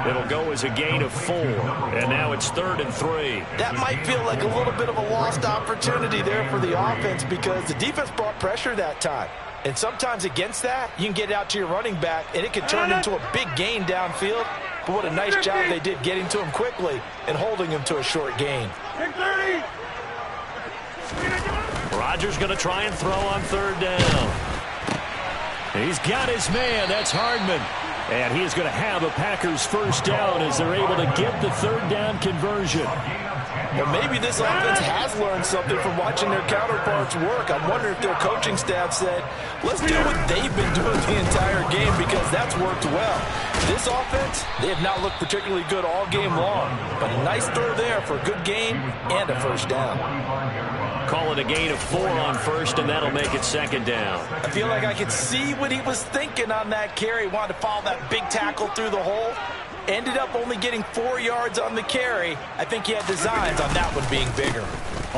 It'll go as a gain of 4, and now it's 3rd and 3. That might feel like a little bit of a lost opportunity there for the offense, because the defense brought pressure that time. And sometimes against that, you can get it out to your running back, and it can turn into a big gain downfield. But what a nice job they did getting to him quickly and holding him to a short gain. Rodgers going to try and throw on third down. He's got his man. That's Hardman. And he is going to have a Packers first down as they're able to get the third down conversion. Well, maybe this offense has learned something from watching their counterparts work. I'm wondering if their coaching staff said, let's do what they've been doing the entire game because that's worked well. This offense, they have not looked particularly good all game long. But a nice throw there for a good gain and a first down. Call it a gain of 4 on first, and that'll make it second down. I feel like I could see what he was thinking on that carry. Wanted to follow that big tackle through the hole. Ended up only getting 4 yards on the carry. I think he had designs on that one being bigger.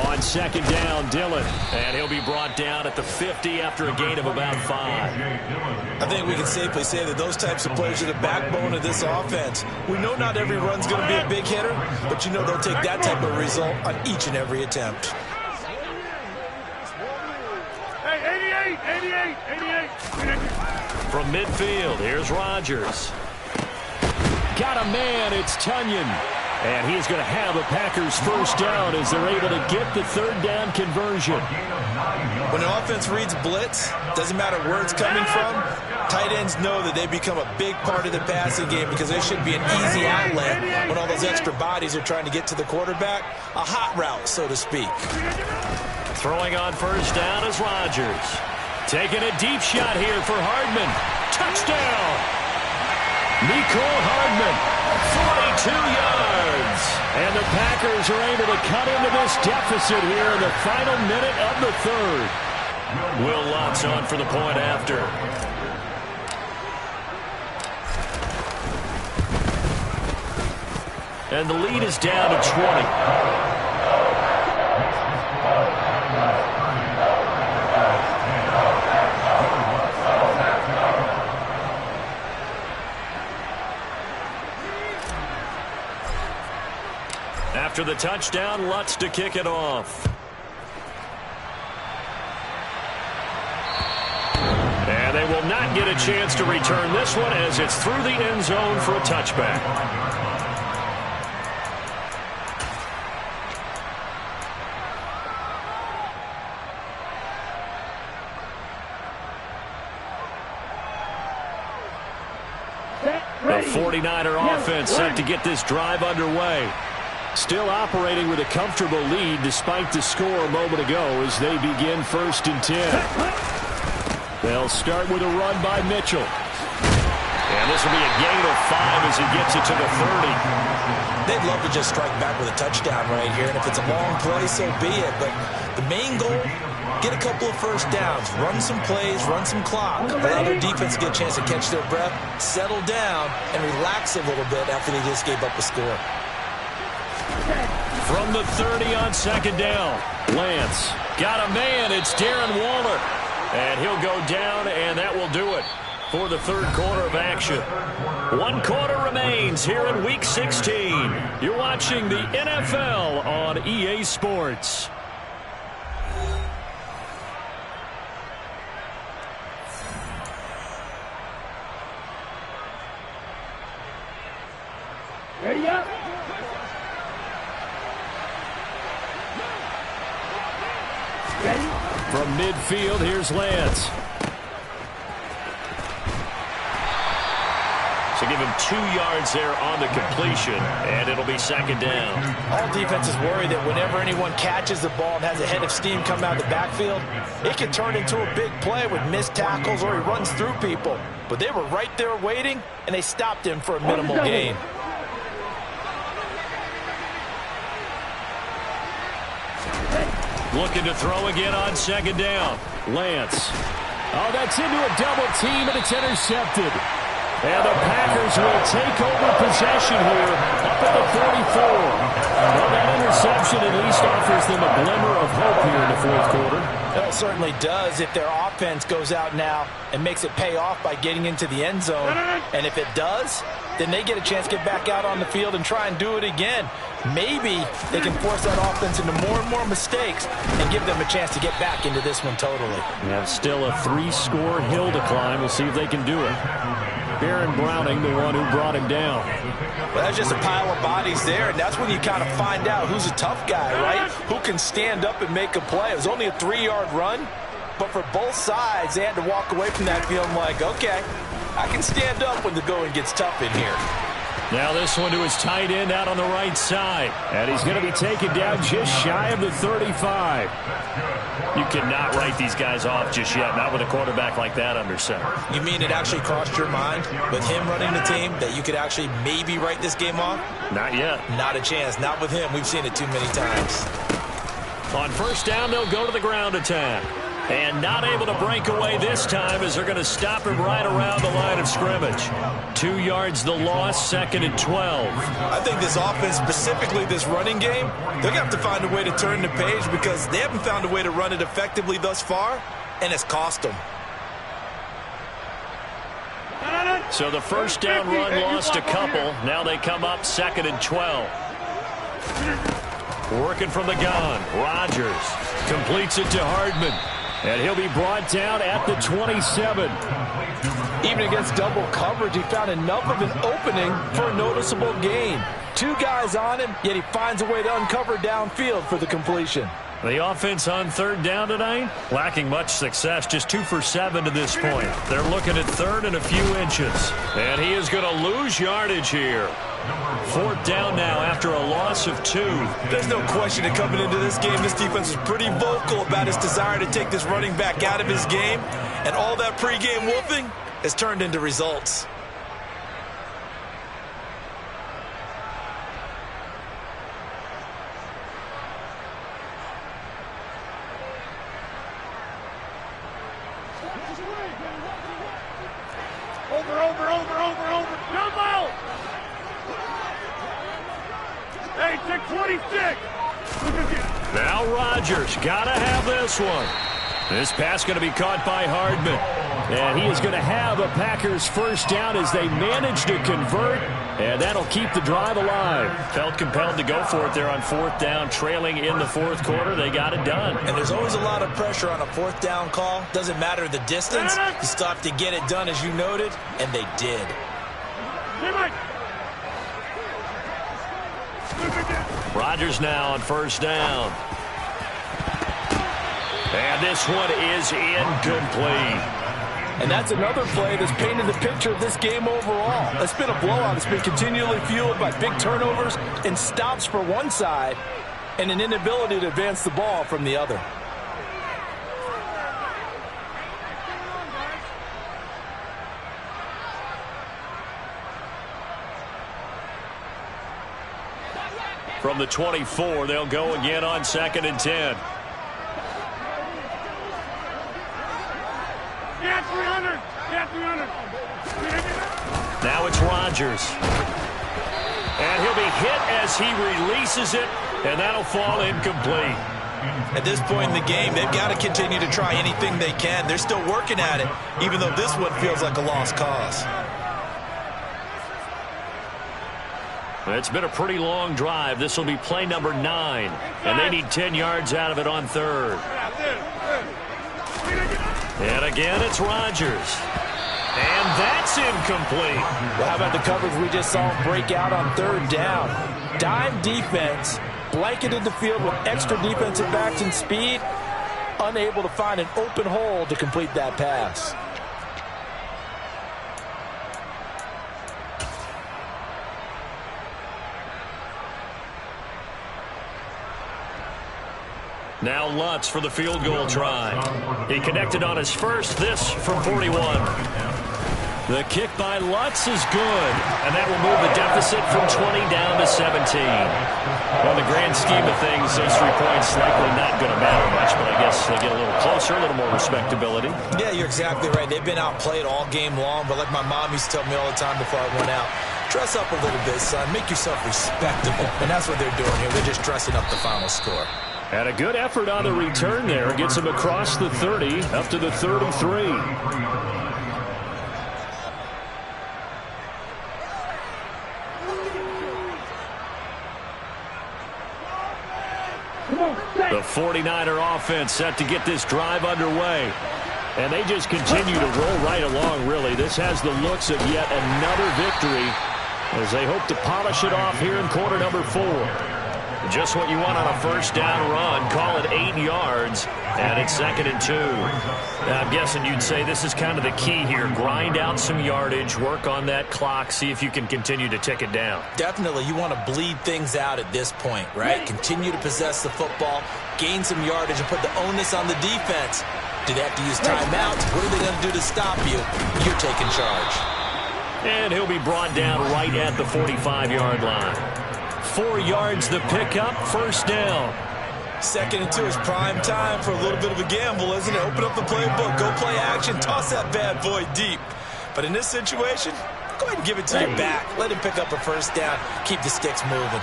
On second down, Dillon. And he'll be brought down at the 50 after a gain of about 5. I think we can safely say that those types of plays are the backbone of this offense. We know not every run's going to be a big hitter, but you know they'll take that type of result on each and every attempt. 88. From midfield, here's Rodgers. Got a man, it's Tunyon. And he's going to have a Packers first down as they're able to get the third down conversion. When an offense reads blitz, doesn't matter where it's coming from, tight ends know that they become a big part of the passing game because they should be an easy outlet when all those extra bodies are trying to get to the quarterback. A hot route, so to speak. Throwing on first down is Rodgers. Taking a deep shot here for Hardman. Touchdown! Nicole Hardman, 42 yards. And the Packers are able to cut into this deficit here in the final minute of the third. Will Lutz on for the point after. And the lead is down to 20. After the touchdown, Lutz to kick it off. And they will not get a chance to return this one as it's through the end zone for a touchback. The 49er offense set to get this drive underway. Still operating with a comfortable lead despite the score a moment ago as they begin 1st and 10. They'll start with a run by Mitchell. And this will be a gain of 5 as he gets it to the 30. They'd love to just strike back with a touchdown right here, and if it's a long play, so be it. But the main goal, get a couple of first downs, run some plays, run some clock, allow their defense to get a chance to catch their breath, settle down, and relax a little bit after they just gave up a score. From the 30 on second down, Lance got a man. It's Darren Waller. And he'll go down, and that will do it for the third quarter of action. 1 quarter remains here in Week 16. You're watching the NFL on EA Sports. Ready up. Ready. From midfield, here's Lance. So give him 2 yards there on the completion, and it'll be second down. All defenses worry that whenever anyone catches the ball and has a head of steam come out of the backfield, it can turn into a big play with missed tackles or he runs through people. But they were right there waiting, and they stopped him for a minimal gain. Looking to throw again on second down. Lance. Oh, that's into a double team, and it's intercepted. And the Packers will take over possession here up at the 44. Well, that interception at least offers them a glimmer of hope here in the fourth quarter. Well, it certainly does if their offense goes out now and makes it pay off by getting into the end zone. And if it does, then they get a chance to get back out on the field and try and do it again. Maybe they can force that offense into more and more mistakes and give them a chance to get back into this one totally. Yeah, still a 3-score hill to climb. We'll see if they can do it. Baron Browning, the one who brought him down. Well, that's just a pile of bodies there, and that's when you kind of find out who's a tough guy, right? Who can stand up and make a play. It was only a 3-yard run, but for both sides, they had to walk away from that feeling like, okay, I can stand up when the going gets tough in here. Now this one to his tight end out on the right side. And he's going to be taken down just shy of the 35. You cannot write these guys off just yet, not with a quarterback like that under center. You mean it actually crossed your mind with him running the team that you could actually maybe write this game off? Not yet. Not a chance. Not with him. We've seen it too many times. On first down, they'll go to the ground attack. And not able to break away this time as they're going to stop him right around the line of scrimmage. 2 yards the loss, 2nd and 12. I think this offense, specifically this running game, they're going to have to find a way to turn the page because they haven't found a way to run it effectively thus far, and it's cost them. So the first down run lost a couple. Now they come up 2nd and 12. Working from the gun. Rodgers completes it to Hardman. And he'll be brought down at the 27. Even against double coverage, he found enough of an opening for a noticeable gain. 2 guys on him, yet he finds a way to uncover downfield for the completion. The offense on 3rd down tonight, lacking much success, just 2 for 7 to this point. They're looking at 3rd and a few inches. And he is going to lose yardage here. 4th down now after a loss of 2. There's no question that coming into this game, this defense is pretty vocal about its desire to take this running back out of his game. And all that pregame wolfing has turned into results. Over. Jump out! Hey, 626! Now Rodgers, gotta have this one. This pass going to be caught by Hardman. And he is going to have a Packers first down as they manage to convert. And that'll keep the drive alive. Felt compelled to go for it there on 4th down, trailing in the 4th quarter. They got it done. And there's always a lot of pressure on a 4th down call. Doesn't matter the distance. You still have to get it done, as you noted, and they did. Rodgers now on first down. And this one is incomplete. And that's another play that's painted the picture of this game overall. It's been a blowout. It's been continually fueled by big turnovers and stops for one side and an inability to advance the ball from the other. From the 24, they'll go again on 2nd and 10. Now it's Rodgers. And he'll be hit as he releases it, and that'll fall incomplete. At this point in the game, they've got to continue to try anything they can. They're still working at it, even though this one feels like a lost cause. It's been a pretty long drive. This will be play number 9, and they need 10 yards out of it on 3rd. And again, it's Rodgers. And that's incomplete. Well, how about the coverage we just saw break out on 3rd down? Dime defense, blanketed the field with extra defensive backs and speed, unable to find an open hole to complete that pass. Now Lutz for the field goal try. He connected on his first, this from 41. The kick by Lutz is good, and that will move the deficit from 20 down to 17. Well, the grand scheme of things, those 3 points likely not going to matter much, but I guess they get a little closer, a little more respectability. Yeah, you're exactly right. They've been outplayed all game long, but like my mom used to tell me all the time before I went out, dress up a little bit, son. Make yourself respectable. And that's what they're doing here. They're just dressing up the final score. And a good effort on the return there. Gets him across the 30, up to the 33. The 49er offense set to get this drive underway. And they just continue to roll right along, really. This has the looks of yet another victory as they hope to polish it off here in quarter number 4. Just what you want on a first down run. Call it 8 yards, and it's 2nd and 2. Now, I'm guessing you'd say this is kind of the key here. Grind out some yardage, work on that clock, see if you can continue to tick it down. Definitely, you want to bleed things out at this point, right? Continue to possess the football, gain some yardage, and put the onus on the defense. Do they have to use timeouts? What are they going to do to stop you? You're taking charge. And he'll be brought down right at the 45-yard line. 4 yards the pickup, first down. 2nd and 2 is prime time for a little bit of a gamble, isn't it? Open up the playbook, go play action, toss that bad boy deep. But in this situation, go ahead and give it to your back. Let him pick up a first down, keep the sticks moving.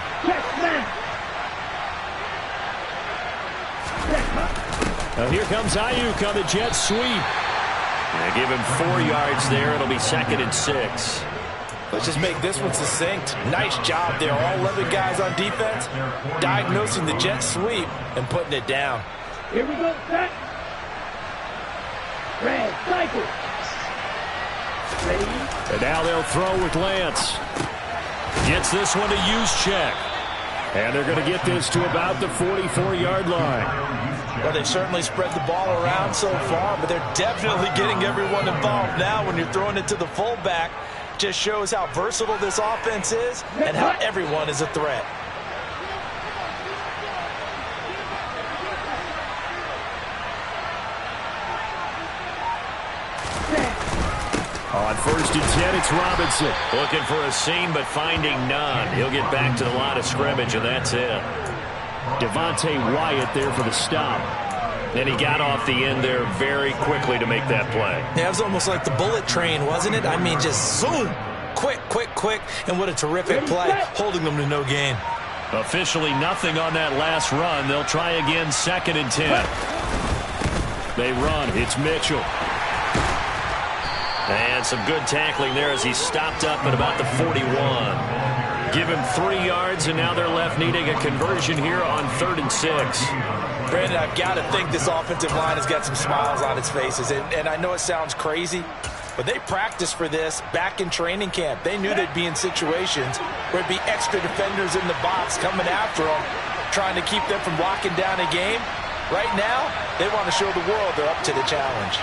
Now here comes Ayuk on the jet sweep. They give him 4 yards there. It'll be 2nd and 6. Let's just make this one succinct. Nice job there. All 11 guys on defense diagnosing the jet sweep and putting it down. Here we go, set. Red, cycle. Ready? And now they'll throw with Lance. Gets this one to Juszczyk. And they're going to get this to about the 44-yard line. Well, they've certainly spread the ball around so far, but they're definitely getting everyone involved now when you're throwing it to the fullback. Just shows how versatile this offense is and how everyone is a threat. On 1st and 10, it's Robinson. Looking for a seam, but finding none. He'll get back to the line of scrimmage, and that's it. Devontae Wyatt there for the stop. And he got off the end there very quickly to make that play. Yeah, it was almost like the bullet train, wasn't it? I mean, just zoom. Quick, quick, quick. And what a terrific play, holding them to no gain. Officially nothing on that last run. They'll try again, 2nd and 10. They run. It's Mitchell. And some good tackling there as he stopped up at about the 41. Give him 3 yards, and now they're left needing a conversion here on 3rd and 6. Brandon, I've got to think this offensive line has got some smiles on its faces. And I know it sounds crazy, but they practiced for this back in training camp. They knew they'd be in situations where it'd be extra defenders in the box coming after them, trying to keep them from locking down a game. Right now, they want to show the world they're up to the challenge.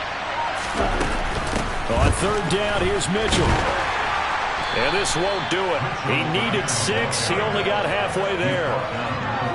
On 3rd down, here's Mitchell. And this won't do it. He needed 6. He only got halfway there.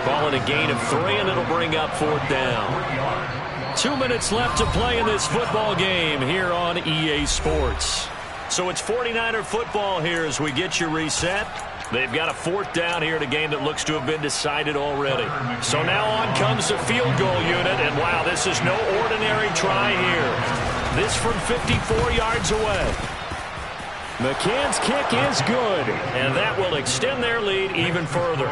Call it a gain of 3, and it'll bring up 4th down. 2 minutes left to play in this football game here on EA Sports. So it's 49er football here as we get you reset. They've got a 4th down here in a game that looks to have been decided already. So now on comes the field goal unit, and wow, this is no ordinary try here. This from 54 yards away. McCann's kick is good, and that will extend their lead even further.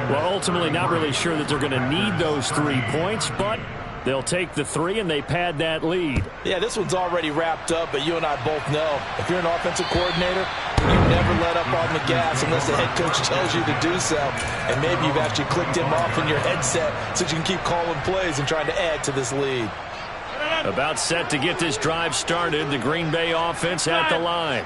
Well, ultimately not really sure that they're going to need those 3 points, but they'll take the 3 and they pad that lead. Yeah, this one's already wrapped up, but you and I both know if you're an offensive coordinator, you never let up on the gas unless the head coach tells you to do so. And maybe you've actually clicked him off in your headset so you can keep calling plays and trying to add to this lead. About set to get this drive started, the Green Bay offense at the line.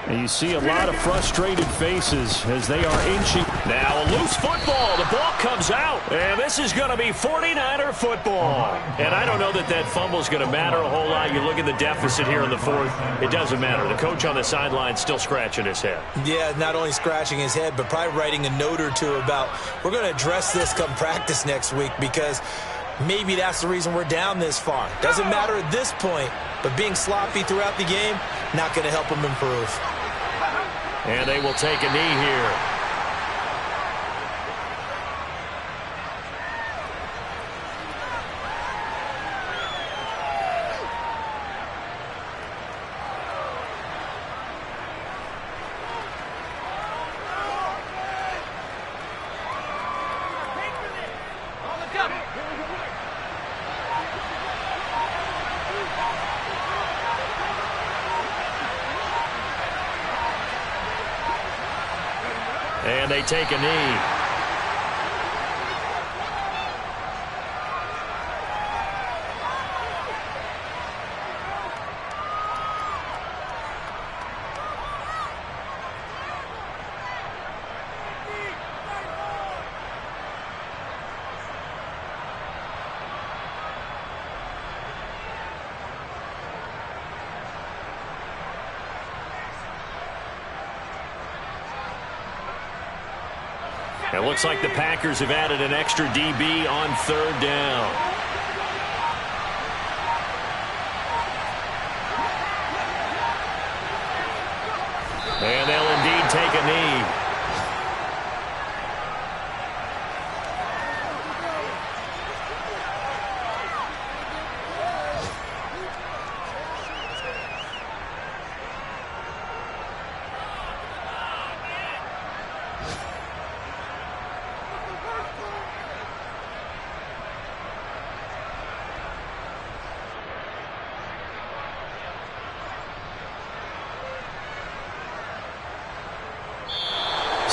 And you see a lot of frustrated faces as they are inching. Now a loose football. The ball comes out. And this is going to be 49er football. And I don't know that that fumble is going to matter a whole lot. You look at the deficit here in the 4th. It doesn't matter. The coach on the sideline still scratching his head. Yeah, not only scratching his head, but probably writing a note or two about we're going to address this come practice next week because maybe that's the reason we're down this far. Doesn't matter at this point, but being sloppy throughout the game, not going to help them improve. And they will take a knee here. And they take a knee. It looks like the Packers have added an extra DB on third down. And they'll indeed take a knee.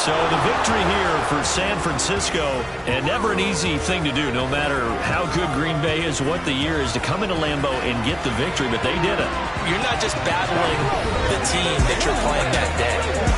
So the victory here for San Francisco, and never an easy thing to do, no matter how good Green Bay is, what the year is, to come into Lambeau and get the victory, but they did it. You're not just battling the team that you're playing that day.